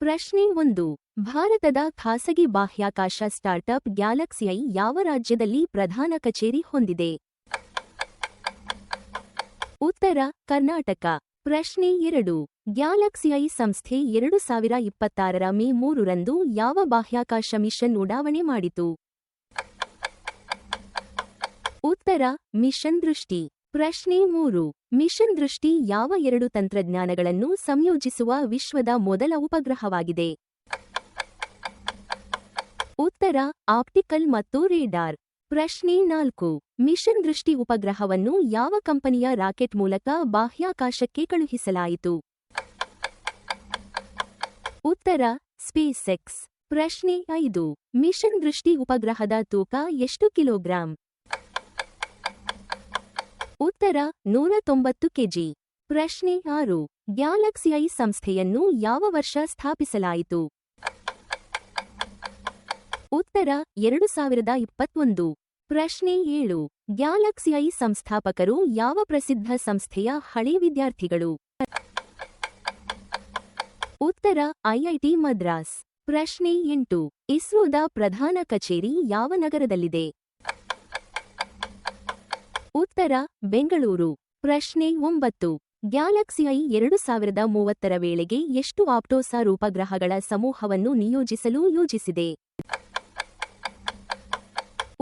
ಪ್ರಶ್ನೆ 1. ಭಾರತದ ಖಾಸಗಿ ಬಾಹ್ಯಾಕಾಶ ಸ್ಟಾರ್ಟ್ಅಪ್ ಗ್ಯಾಲಕ್ಸಿಐ ಯಾವ ರಾಜ್ಯದಲ್ಲಿ ಪ್ರಧಾನ ಕಚೇರಿ ಹೊಂದಿದೆ? ಉತ್ತರ: ಕರ್ನಾಟಕ. ಪ್ರಶ್ನೆ 2. ಗ್ಯಾಲಕ್ಸಿಐ ಸಂಸ್ಥೆ 2026 ಮೇ 3ರಂದು ಯಾವ ಬಾಹ್ಯಾಕಾಶ ಮಿಷನ್ ಉಡಾವಣೆ ಮಾಡಿತು? ಉತ್ತರ: ಮಿಷನ್ ದೃಷ್ಟಿ. ಪ್ರಶ್ನೆ 3. ಮಿಷನ್ ದೃಷ್ಟಿ ಯಾವ 2 ತಂತ್ರಜ್ಞಾನಗಳನ್ನು ಸಂಯೋಜಿಸುವ ವಿಶ್ವದ ಮೊದಲ ಉಪಗ್ರಹವಾಗಿದೆ? ಉತ್ತರ: ಆಪ್ಟಿಕಲ್ ಮತ್ತು ರೇಡಾರ್. ಪ್ರಶ್ನೆ 4. ಮಿಷನ್ ದೃಷ್ಟಿ ಉಪಗ್ರಹವನ್ನು ಯಾವ ಕಂಪನಿಯ ರಾಕೆಟ್ ಮೂಲಕ ಬಾಹ್ಯಾಕಾಶಕ್ಕೆ ಕಳುಹಿಸಲಾಯಿತು? ಉತ್ತರ: ಸ್ಪೇಸ್ಎಕ್ಸ್. ಪ್ರಶ್ನೆ 5. ಮಿಷನ್ ದೃಷ್ಟಿ ಉಪಗ್ರಹದ ತೂಕ ಎಷ್ಟು ಕಿಲೋಗ್ರಾಂ? ಉತ್ತರ: 190 ಕೆಜಿ. ಪ್ರಶ್ನೆ 6. ಗ್ಯಾಲಕ್ಸಿಐ ಸಂಸ್ಥೆಯನ್ನು ಯಾವ ವರ್ಷ ಸ್ಥಾಪಿಸಲಾಯಿತು? ಉತ್ತರ: 2021. ಪ್ರಶ್ನೆ 7. ಗ್ಯಾಲಕ್ಸಿಐ ಸಂಸ್ಥಾಪಕರು ಯಾವ ಪ್ರಸಿದ್ಧ ಸಂಸ್ಥೆಯ ಹಳೆ ವಿದ್ಯಾರ್ಥಿಗಳು? ಉತ್ತರ: ಐಐಟಿ ಮದ್ರಾಸ್. ಪ್ರಶ್ನೆ 8. ಇಸ್ರೋದ ಪ್ರಧಾನ ಕಚೇರಿ ಯಾವ ನಗರದಲ್ಲಿದೆ? ಉತ್ತರ: ಬೆಂಗಳೂರು. ಪ್ರಶ್ನೆ 9. ಗ್ಯಾಲಕ್ಸಿಐ 2030ರ ವೇಳೆಗೆ ಎಷ್ಟು ಆಪ್ಟೋಸಾರ್ ಉಪಗ್ರಹಗಳ ಸಮೂಹವನ್ನು ನಿಯೋಜಿಸಲು ಯೋಜಿಸಿದೆ?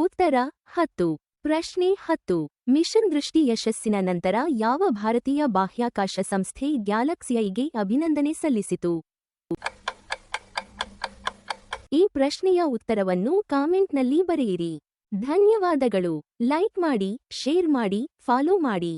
ಉತ್ತರ: 10. ಪ್ರಶ್ನೆ 10. ಮಿಷನ್ ದೃಷ್ಟಿ ಯಶಸ್ಸಿನ ನಂತರ ಯಾವ ಭಾರತೀಯ ಬಾಹ್ಯಾಕಾಶ ಸಂಸ್ಥೆ ಗ್ಯಾಲಕ್ಸಿಐಗೆ ಅಭಿನಂದನೆ ಸಲ್ಲಿಸಿತು? ಈ ಪ್ರಶ್ನೆಯ ಉತ್ತರವನ್ನು ಕಾಮೆಂಟ್ನಲ್ಲಿ ಬರೆಯಿರಿ. ಧನ್ಯವಾದಗಳು. ಲೈಕ್ ಮಾಡಿ, ಶೇರ್ ಮಾಡಿ, ಫಾಲೋ ಮಾಡಿ.